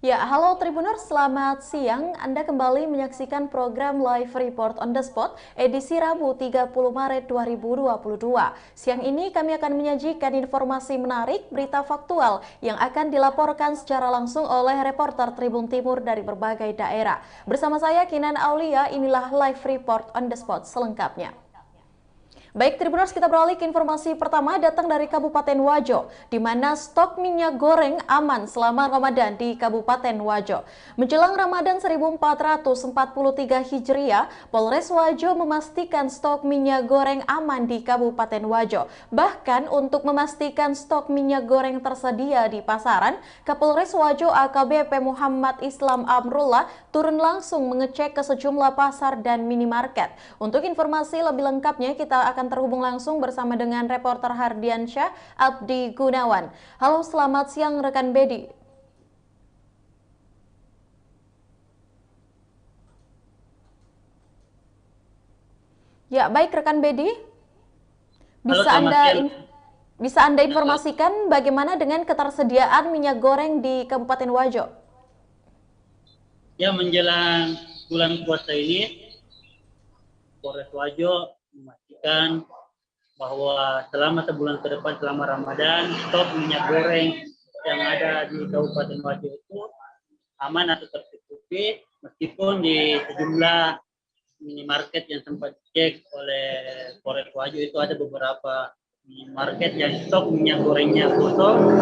Ya, halo Tribuners, selamat siang. Anda kembali menyaksikan program Live Report on the Spot edisi Rabu 30 Maret 2022. Siang ini kami akan menyajikan informasi menarik, berita faktual yang akan dilaporkan secara langsung oleh reporter Tribun Timur dari berbagai daerah. Bersama saya Kinan Aulia, inilah Live Report on the Spot selengkapnya. Baik Tribuners, kita beralih ke informasi pertama datang dari Kabupaten Wajo, di mana stok minyak goreng aman selama Ramadan di Kabupaten Wajo. Menjelang Ramadan 1443 Hijriah, Polres Wajo memastikan stok minyak goreng aman di Kabupaten Wajo. Bahkan untuk memastikan stok minyak goreng tersedia di pasaran, Kapolres Wajo AKBP Muhammad Islam Amrullah turun langsung mengecek ke sejumlah pasar dan minimarket. Untuk informasi lebih lengkapnya, kita akan terhubung langsung bersama dengan reporter Hardiansyah Abdi Gunawan. Halo, selamat siang rekan Bedi. Ya, baik rekan Bedi. Bisa Anda informasikan bagaimana dengan ketersediaan minyak goreng di Kabupaten Wajo? Ya, menjelang bulan puasa ini, Polres Wajo memastikan bahwa selama sebulan ke depan selama Ramadan, stok minyak goreng yang ada di Kabupaten Wajo itu aman atau tercukupi, meskipun di sejumlah minimarket yang sempat dicek oleh Polres Wajo itu ada beberapa minimarket yang stok minyak gorengnya kosong,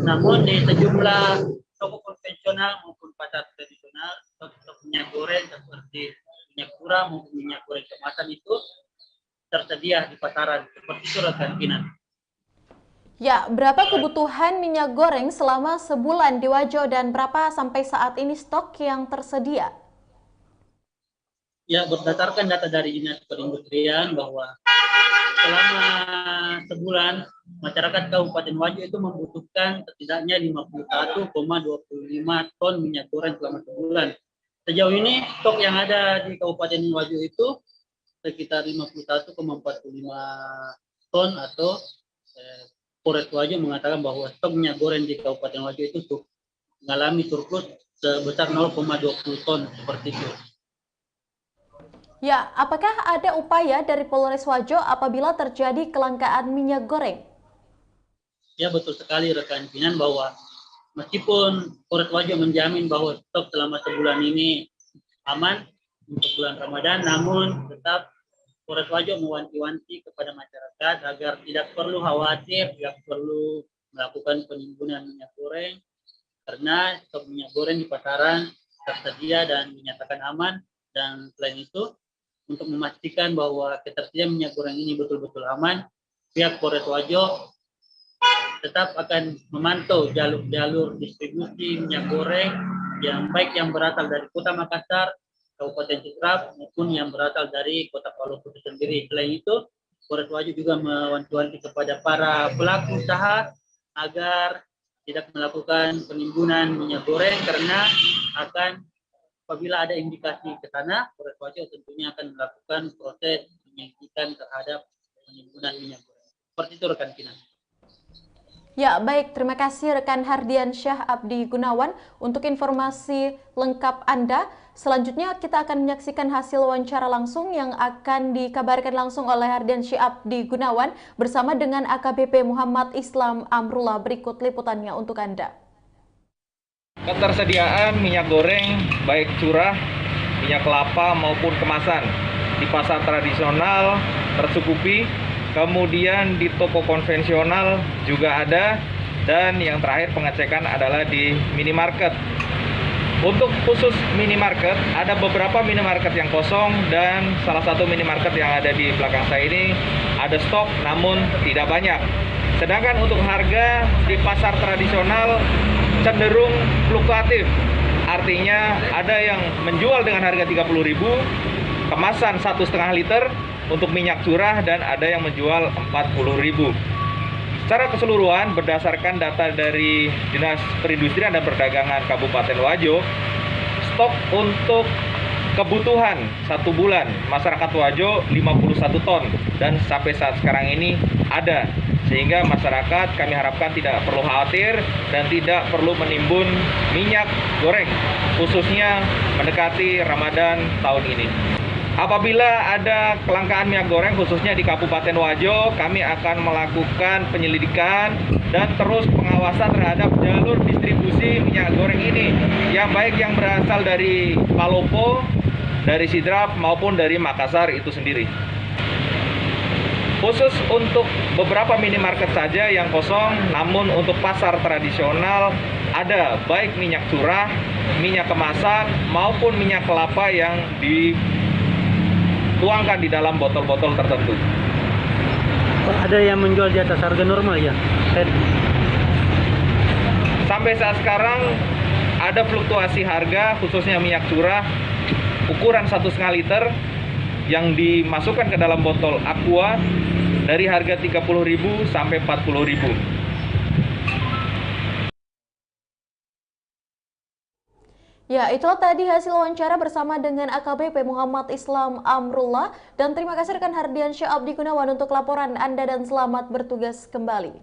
namun di sejumlah toko konvensional maupun pasar tradisional stok minyak goreng seperti minyak curah maupun minyak goreng kemasan itu tersedia di pasaran. Seperti itu rekan Kinan. Ya, berapa kebutuhan minyak goreng selama sebulan di Wajo dan berapa sampai saat ini stok yang tersedia? Ya, berdasarkan data dari Dinas Perindustrian bahwa selama sebulan masyarakat Kabupaten Wajo itu membutuhkan setidaknya 51,25 ton minyak goreng selama sebulan. Sejauh ini stok yang ada di Kabupaten Wajo itu sekitar 51,45 ton atau Polres Wajo mengatakan bahwa stok minyak goreng di Kabupaten Wajo itu mengalami surplus sebesar 0,20 ton seperti itu. Ya, apakah ada upaya dari Polres Wajo apabila terjadi kelangkaan minyak goreng? Ya, betul sekali rekan Kinan bahwa meskipun Polres Wajo menjamin bahwa stok selama sebulan ini aman untuk bulan Ramadan, namun tetap Polres Wajo mewanti-wanti kepada masyarakat agar tidak perlu khawatir, tidak perlu melakukan penimbunan minyak goreng, karena stok minyak goreng di pasaran tersedia dan dinyatakan aman. Dan selain itu, untuk memastikan bahwa ketersediaan minyak goreng ini betul-betul aman, pihak Polres Wajo tetap akan memantau jalur-jalur distribusi minyak goreng yang baik yang berasal dari Kota Makassar, Kabupaten Sudrap maupun yang berasal dari Kota Palu itu sendiri. Selain itu, Polres Wajo juga mewanti-wanti kepada para pelaku usaha agar tidak melakukan penimbunan minyak goreng karena akan apabila ada indikasi ke sana, Polres Wajo tentunya akan melakukan proses penyelidikan terhadap penimbunan minyak goreng. Seperti itu rekan Kinan. Ya, baik. Terima kasih rekan Hardiansyah Abdi Gunawan untuk informasi lengkap Anda. Selanjutnya kita akan menyaksikan hasil wawancara langsung yang akan dikabarkan langsung oleh Hardiansyah Abdi Gunawan bersama dengan AKBP Muhammad Islam Amrullah. Berikut liputannya untuk Anda. Ketersediaan minyak goreng baik curah, minyak kelapa maupun kemasan di pasar tradisional tercukupi. Kemudian di toko konvensional juga ada, dan yang terakhir pengecekan adalah di minimarket. Untuk khusus minimarket, ada beberapa minimarket yang kosong dan salah satu minimarket yang ada di belakang saya ini ada stok namun tidak banyak. Sedangkan untuk harga di pasar tradisional cenderung fluktuatif. Artinya ada yang menjual dengan harga 30.000, kemasan 1,5 liter untuk minyak curah, dan ada yang menjual 40.000. Secara keseluruhan berdasarkan data dari Dinas Perindustrian dan Perdagangan Kabupaten Wajo, stok untuk kebutuhan 1 bulan masyarakat Wajo 51 ton dan sampai saat sekarang ini ada, sehingga masyarakat kami harapkan tidak perlu khawatir dan tidak perlu menimbun minyak goreng khususnya mendekati Ramadan tahun ini. Apabila ada kelangkaan minyak goreng khususnya di Kabupaten Wajo, kami akan melakukan penyelidikan dan terus pengawasan terhadap jalur distribusi minyak goreng ini, yang baik yang berasal dari Palopo, dari Sidrap maupun dari Makassar itu sendiri. Khusus untuk beberapa minimarket saja yang kosong, namun untuk pasar tradisional ada baik minyak curah, minyak kemasan maupun minyak kelapa yang dituangkan di dalam botol-botol tertentu. Ada yang menjual di atas harga normal ya? Sampai saat sekarang ada fluktuasi harga khususnya minyak curah ukuran 1,5 liter yang dimasukkan ke dalam botol aqua dari harga 30.000 sampai 40.000. Ya, itulah tadi hasil wawancara bersama dengan AKBP Muhammad Islam Amrullah. Dan terima kasih rekan Hardiansyah Abdi Gunawan untuk laporan Anda dan selamat bertugas kembali.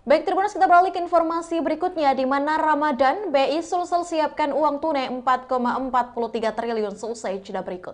Baik, Tribuners, kita beralih ke informasi berikutnya, di mana Ramadan, BI Sulsel siapkan uang tunai 4,43 triliun seusai jeda berikut.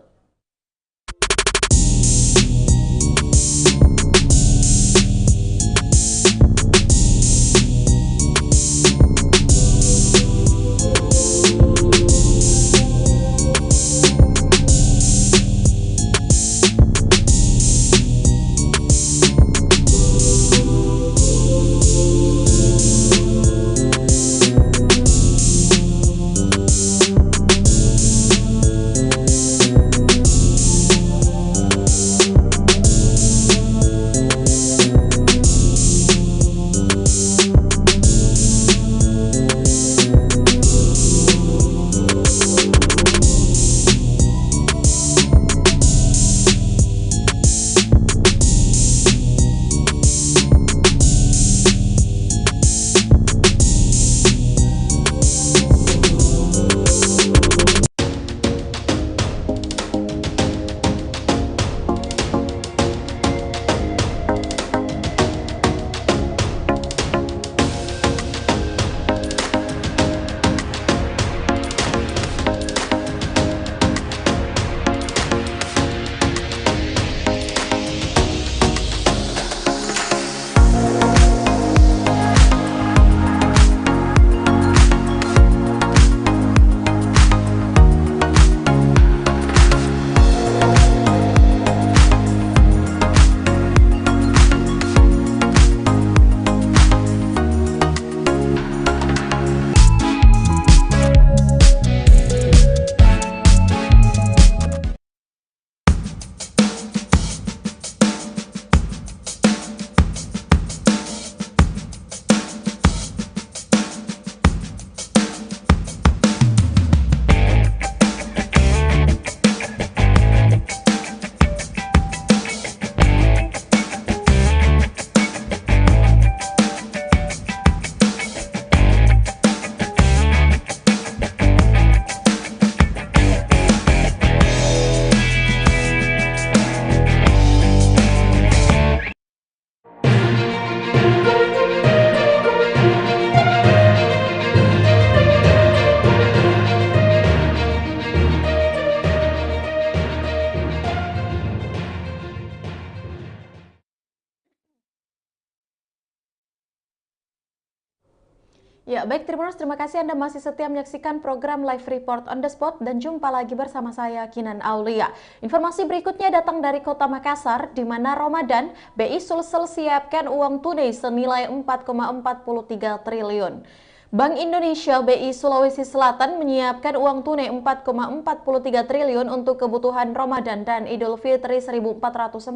Ya, baik Tribuners, terima kasih Anda masih setia menyaksikan program Live Report on the Spot dan jumpa lagi bersama saya Kinan Aulia. Informasi berikutnya datang dari Kota Makassar, di mana Ramadan, BI Sulsel siapkan uang tunai senilai 4,43 triliun. Bank Indonesia BI Sulawesi Selatan menyiapkan uang tunai 4,43 triliun untuk kebutuhan Ramadan dan Idul Fitri 1443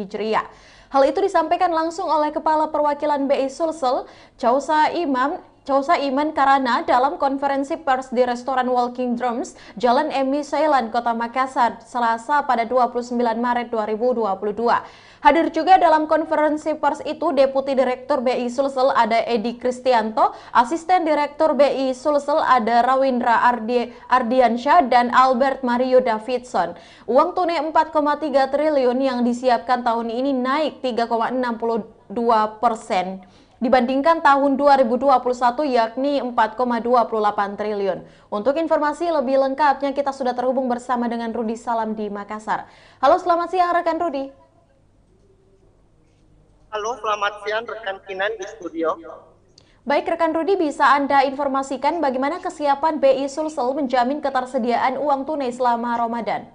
Hijriah. Hal itu disampaikan langsung oleh Kepala Perwakilan BI Sulsel, Chausa Imam Chausa Iman Karana dalam konferensi pers di restoran Walking Drums, Jalan Emi Sailan, Kota Makassar, Selasa pada 29 Maret 2022. Hadir juga dalam konferensi pers itu Deputi Direktur BI Sulsel ada Edi Kristianto, Asisten Direktur BI Sulsel ada Rawindra Ardiansyah dan Albert Mario Davidson. Uang tunai 4,3 triliun yang disiapkan tahun ini naik 3,62% dibandingkan tahun 2021 yakni 4,28 triliun. Untuk informasi lebih lengkapnya kita sudah terhubung bersama dengan Rudi Salam di Makassar. Halo, selamat siang rekan Rudi. Halo, selamat siang rekan Kinan di studio. Baik rekan Rudi, bisa Anda informasikan bagaimana kesiapan BI Sulsel menjamin ketersediaan uang tunai selama Ramadan?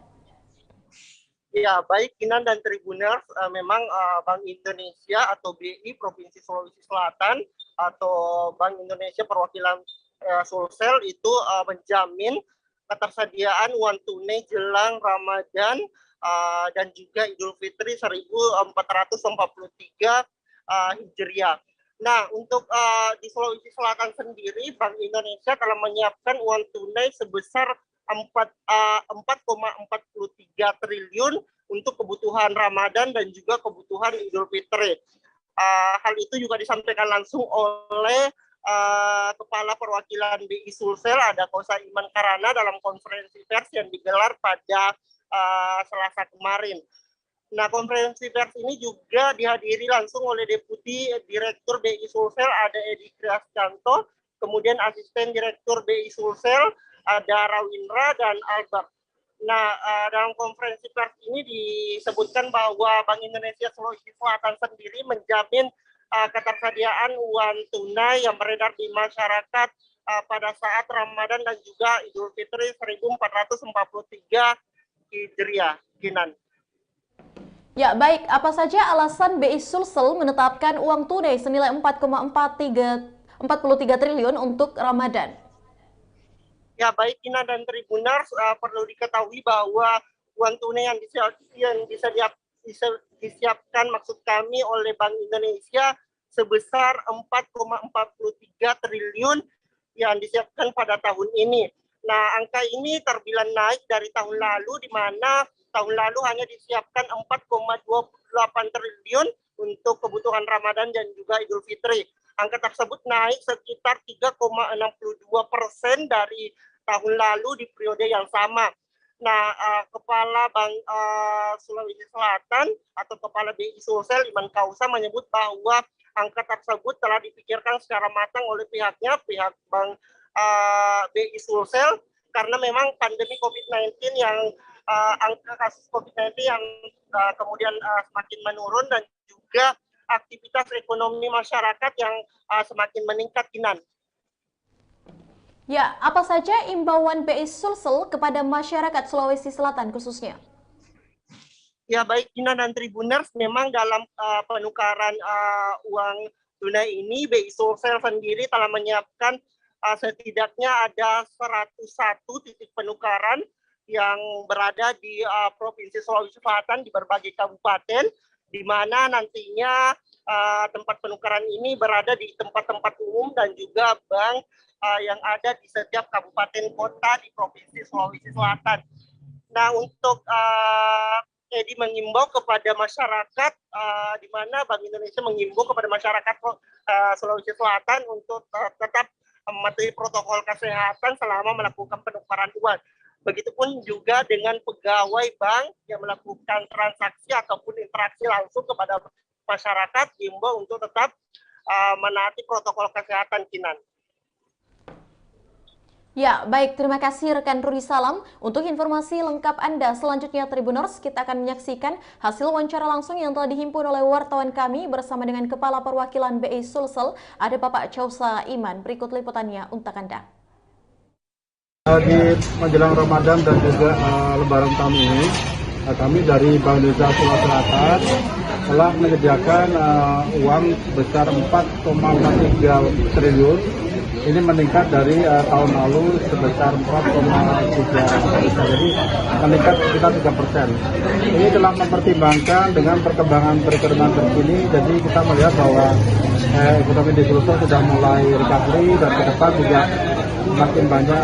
Ya, baik Kinan dan Tribuners, memang Bank Indonesia atau BI Provinsi Sulawesi Selatan atau Bank Indonesia perwakilan Sulsel itu menjamin ketersediaan uang tunai jelang Ramadan dan juga Idul Fitri 1443 Hijriah. Nah, untuk di Sulawesi Selatan sendiri, Bank Indonesia telah menyiapkan uang tunai sebesar 4,43 triliun untuk kebutuhan Ramadan dan juga kebutuhan Idul Fitri. Hal itu juga disampaikan langsung oleh Kepala Perwakilan BI Sulsel ada Chausa Iman Karana dalam konferensi pers yang digelar pada Selasa kemarin. Nah, konferensi pers ini juga dihadiri langsung oleh Deputi Direktur BI Sulsel ada Edi Kristianto, kemudian Asisten Direktur BI Sulsel ada Rawindra dan Albert. Nah, dalam konferensi pers ini disebutkan bahwa Bank Indonesia Sulawesi Selatan sendiri menjamin ketersediaan uang tunai yang beredar di masyarakat pada saat Ramadan dan juga Idul Fitri 1443 Hijriah. Kinan. Ya, baik. Apa saja alasan BI Sulsel menetapkan uang tunai senilai 4,43 triliun untuk Ramadan? Ya, baik Kinan dan Tribuners, perlu diketahui bahwa uang tunai yang disiapkan maksud kami oleh Bank Indonesia sebesar 4,43 triliun yang disiapkan pada tahun ini. Nah, angka ini terbilang naik dari tahun lalu, di mana tahun lalu hanya disiapkan 4,28 triliun untuk kebutuhan Ramadan dan juga Idul Fitri. Angka tersebut naik sekitar 3,62% dari tahun lalu di periode yang sama. Nah, Kepala Bank Sulawesi Selatan atau Kepala BI Sulsel Iman Kausa menyebut bahwa angka tersebut telah dipikirkan secara matang oleh pihak Bank BI Sulsel karena memang pandemi COVID-19 yang angka kasus COVID-19 yang kemudian semakin menurun dan juga aktivitas ekonomi masyarakat yang semakin meningkat, Kinan. Ya, apa saja imbauan BI Sulsel kepada masyarakat Sulawesi Selatan khususnya? Ya, baik Kinan dan Tribuners, memang dalam penukaran uang tunai ini BI Sulsel sendiri telah menyiapkan setidaknya ada 101 titik penukaran yang berada di Provinsi Sulawesi Selatan di berbagai kabupaten, di mana nantinya tempat penukaran ini berada di tempat-tempat umum dan juga bank yang ada di setiap kabupaten kota di Provinsi Sulawesi Selatan. Nah, untuk Edi mengimbau kepada masyarakat, di mana Bank Indonesia mengimbau kepada masyarakat Sulawesi Selatan untuk tetap mematuhi protokol kesehatan selama melakukan penukaran uang. Begitupun juga dengan pegawai bank yang melakukan transaksi ataupun interaksi langsung kepada masyarakat, diimbau untuk tetap menaati protokol kesehatan, Kinan. Ya, baik. Terima kasih rekan Rudi Salam. Untuk informasi lengkap Anda selanjutnya Tribuners, kita akan menyaksikan hasil wawancara langsung yang telah dihimpun oleh wartawan kami bersama dengan Kepala Perwakilan BI Sulsel, ada Bapak Chausa Iman. Berikut liputannya untuk Anda. Di menjelang Ramadan dan juga Lebaran tahun ini, kami dari Bank Indonesia Sulawesi Selatan telah menyediakan uang sebesar 4,43 triliun. Ini meningkat dari tahun lalu sebesar 4,3%, jadi meningkat sekitar 3%. Ini telah mempertimbangkan dengan perkembangan perekonomian terkini, jadi kita melihat bahwa ekonomi di Sulsel sudah mulai recovery dan ke depan juga makin banyak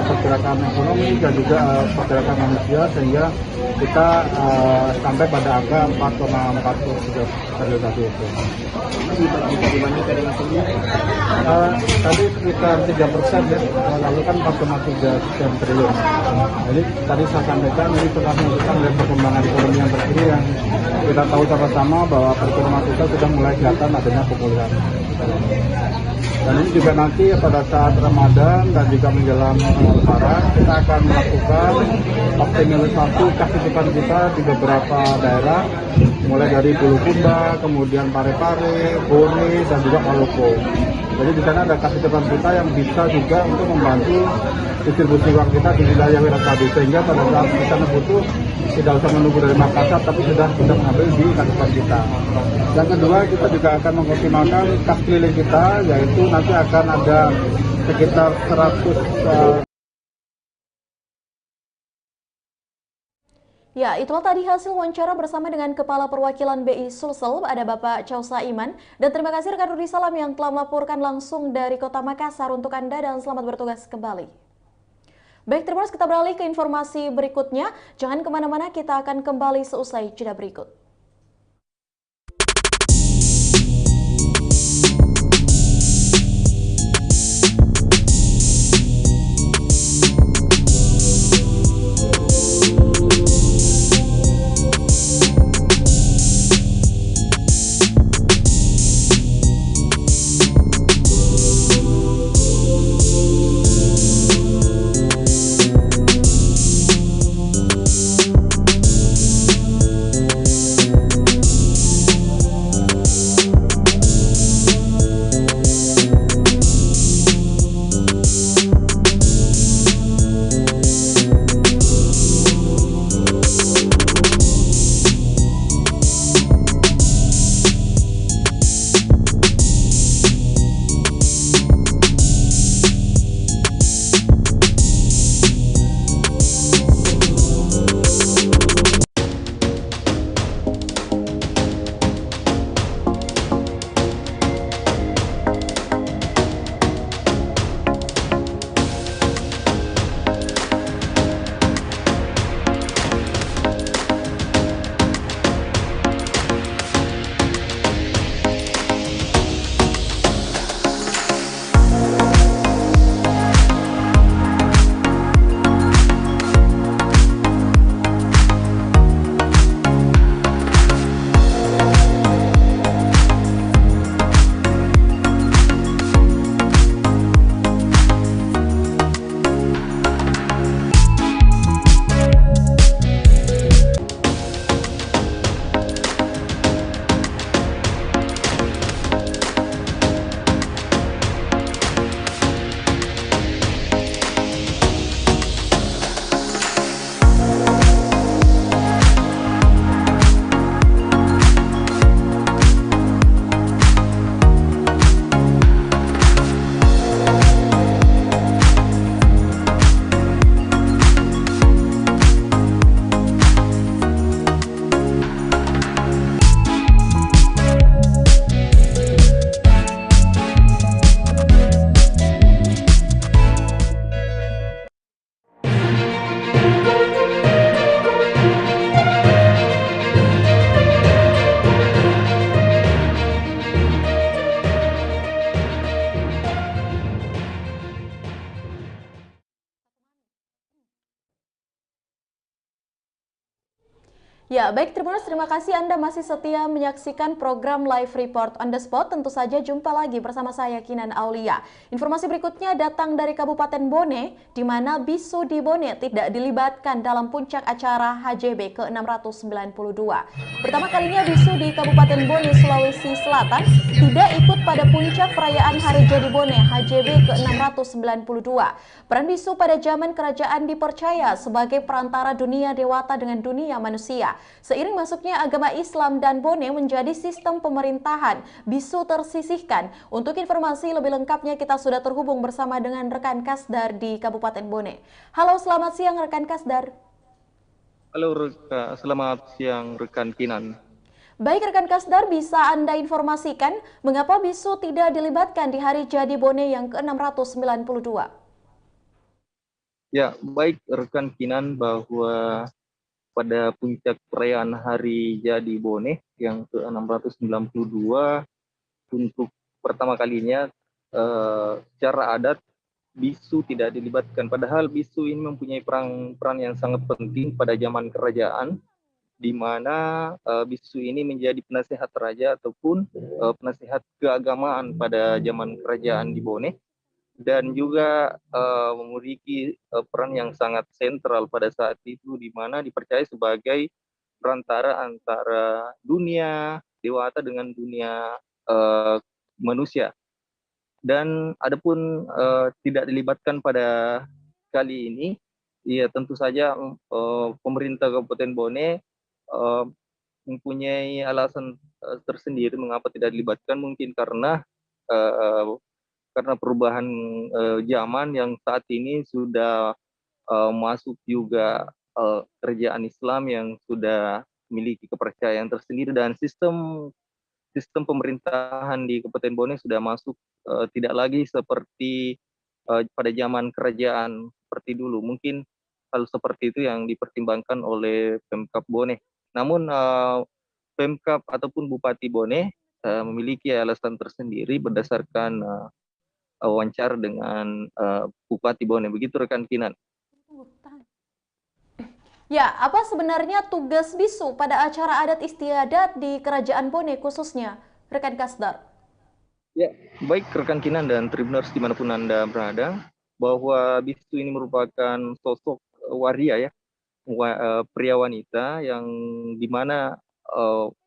pergerakan ekonomi dan juga pergerakan manusia sehingga kita sampai pada angka 4,43 triliun itu. Dibandingkan dengan sebelumnya? Tadi sekitar 3% ya, lalu kan 4,3 triliun. Jadi tadi saya sampaikan ini telah menunjukkan dari perkembangan ekonomi yang terkini yang kita tahu sama-sama bahwa perekonomian kita sudah mulai kelihatan adanya pemulihan. Dan ini juga nanti pada saat Ramadan dan juga menjelang Lebaran kita akan melakukan optimalisasi cakupan kita di beberapa daerah, mulai dari Bulukumba, kemudian Parepare, Bone, dan juga Maluku. Jadi di sana ada cakupan kita yang bisa juga untuk membantu distribusi uang kita di wilayah Wiratabi, sehingga pada saat kita butuh tidak usah menunggu dari Makassar, tapi sudah bisa mengambil di cakupan kita. Yang kedua, kita juga akan mengoptimalkan kas keliling kita, yaitu nanti akan ada sekitar 100 Ya, itulah tadi hasil wawancara bersama dengan Kepala Perwakilan BI Sulsel, ada Bapak Chow Saiman. Dan terima kasih rekan Rudi Salam yang telah melaporkan langsung dari Kota Makassar untuk Anda dan selamat bertugas kembali. Baik, terima kasih, kita beralih ke informasi berikutnya. Jangan kemana-mana, kita akan kembali seusai jeda berikut. Ya, baik Tribuners, terima kasih Anda masih setia menyaksikan program Live Report on the Spot. Tentu saja jumpa lagi bersama saya Kinan Aulia. Informasi berikutnya datang dari Kabupaten Bone, di mana bisu di Bone tidak dilibatkan dalam puncak acara HJB ke-692. Pertama kalinya bisu di Kabupaten Bone, Sulawesi Selatan tidak ikut pada puncak perayaan Hari Jadi Bone HJB ke-692. Peran bisu pada zaman kerajaan dipercaya sebagai perantara dunia dewata dengan dunia manusia. Seiring masuknya agama Islam dan Bone menjadi sistem pemerintahan, bisu tersisihkan. Untuk informasi lebih lengkapnya kita sudah terhubung bersama dengan rekan Kasdar di Kabupaten Bone. Halo, selamat siang rekan Kasdar. Halo, selamat siang rekan Kinan. Baik rekan Kasdar, bisa Anda informasikan mengapa bisu tidak dilibatkan di Hari Jadi Bone yang ke-692? Ya, baik rekan Kinan, bahwa pada puncak perayaan Hari Jadi Bone yang ke-692 untuk pertama kalinya secara adat bisu tidak dilibatkan. Padahal bisu ini mempunyai peran yang sangat penting pada zaman kerajaan, di mana bisu ini menjadi penasehat raja ataupun penasehat keagamaan pada zaman kerajaan di Bone, dan juga memiliki peran yang sangat sentral pada saat itu, di mana dipercaya sebagai perantara antara dunia dewata dengan dunia manusia. Dan adapun tidak dilibatkan pada kali ini, ya tentu saja pemerintah Kabupaten Bone mempunyai alasan tersendiri mengapa tidak dilibatkan, mungkin karena perubahan zaman yang saat ini sudah masuk juga kerajaan Islam yang sudah memiliki kepercayaan tersendiri, dan sistem pemerintahan di Kabupaten Bone sudah masuk tidak lagi seperti pada zaman kerajaan seperti dulu. Mungkin hal seperti itu yang dipertimbangkan oleh Pemkab Bone. Namun Pemkab ataupun Bupati Bone memiliki alasan tersendiri berdasarkan wawancara dengan Bupati Bone. Begitu rekan Kinan. Ya, apa sebenarnya tugas bisu pada acara adat istiadat di Kerajaan Bone khususnya, rekan Kasdar? Ya, baik rekan Kinan dan Tribuners dimanapun Anda berada, bahwa bisu ini merupakan sosok waria, ya, pria wanita yang dimana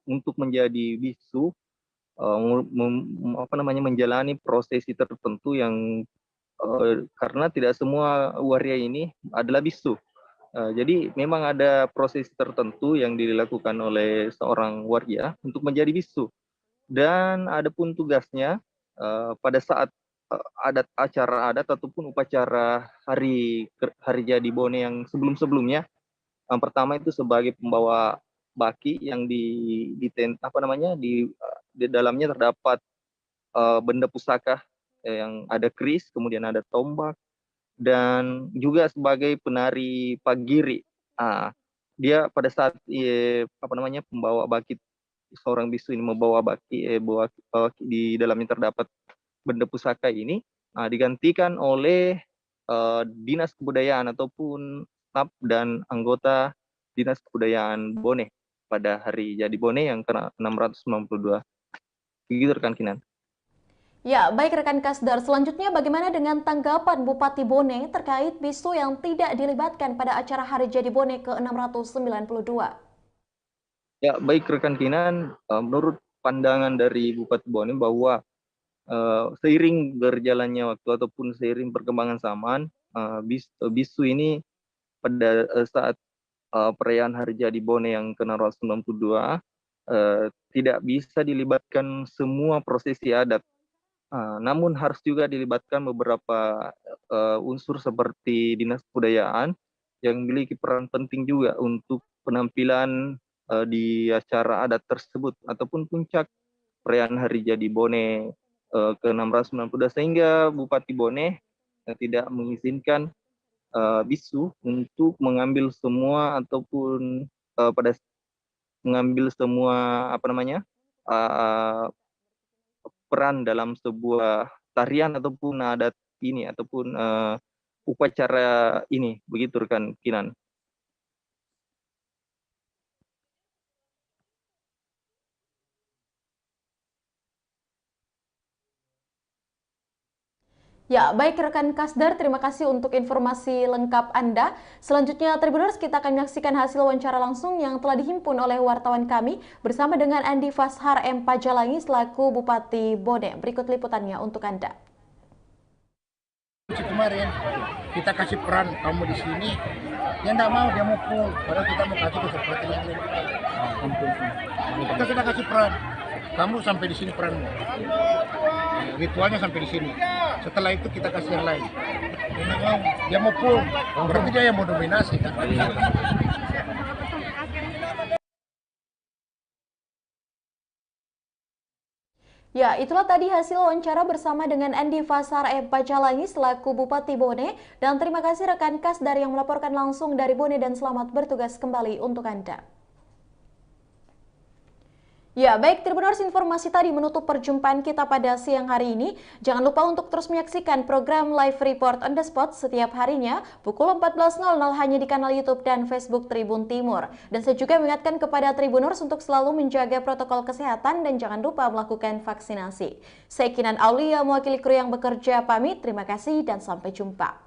untuk menjadi bisu menjalani prosesi tertentu yang karena tidak semua waria ini adalah bisu. Jadi memang ada prosesi tertentu yang dilakukan oleh seorang waria untuk menjadi bisu. Dan adapun tugasnya pada saat acara adat ataupun upacara hari jadi Bone yang sebelumnya, yang pertama itu sebagai pembawa baki yang di dalamnya terdapat benda pusaka yang ada keris, kemudian ada tombak, dan juga sebagai penari pagiri. Dia pada saat pembawa baki, seorang bisu ini membawa baki, di dalamnya terdapat benda pusaka ini, digantikan oleh dinas kebudayaan ataupun staf dan anggota dinas kebudayaan Bone pada hari jadi Bone yang ke-692. Begitu rekan Kinan. Ya, baik rekan Kasdar. Selanjutnya bagaimana dengan tanggapan Bupati Bone terkait bisu yang tidak dilibatkan pada acara Hari Jadi Bone ke-692? Ya, baik rekan Kinan, menurut pandangan dari Bupati Bone bahwa seiring berjalannya waktu ataupun seiring perkembangan zaman, bisu ini pada saat perayaan Hari Jadi Bone yang ke-692 tidak bisa dilibatkan semua prosesi adat. Namun harus juga dilibatkan beberapa unsur seperti dinas kebudayaan yang memiliki peran penting juga untuk penampilan di acara adat tersebut ataupun puncak perayaan Hari Jadi Bone ke-692, sehingga Bupati Bone tidak mengizinkan bisu untuk mengambil semua ataupun mengambil semua peran dalam sebuah tarian ataupun adat ini ataupun upacara ini. Begitu rekan Kinan. Ya, baik rekan Kasdar, terima kasih untuk informasi lengkap Anda. Selanjutnya, Tribuners, kita akan menyaksikan hasil wawancara langsung yang telah dihimpun oleh wartawan kami bersama dengan Andi Fashar M. Pajalangi selaku Bupati Bone. Berikut liputannya untuk Anda. Kemarin kita kasih peran kamu di sini, dia tidak mau, dia mau pulang. Padahal kita mau kasih kesempatan yang lain. Kita sudah kasih peran, kamu sampai di sini peranmu. Ritualnya sampai di sini. Setelah itu kita kasih yang lain. Dia mau pulang, berarti dia yang mau dominasi kan. Ya, itulah tadi hasil wawancara bersama dengan Andi Fasar Pacalangi selaku Bupati Bone. Dan terima kasih rekan Kasdar yang melaporkan langsung dari Bone dan selamat bertugas kembali untuk Anda. Ya, baik Tribuners, informasi tadi menutup perjumpaan kita pada siang hari ini. Jangan lupa untuk terus menyaksikan program Live Report on the Spot setiap harinya pukul 14.00 hanya di kanal YouTube dan Facebook Tribun Timur. Dan saya juga mengingatkan kepada Tribuners untuk selalu menjaga protokol kesehatan dan jangan lupa melakukan vaksinasi. Saya Kinan Aulia, mewakili kru yang bekerja pamit. Terima kasih dan sampai jumpa.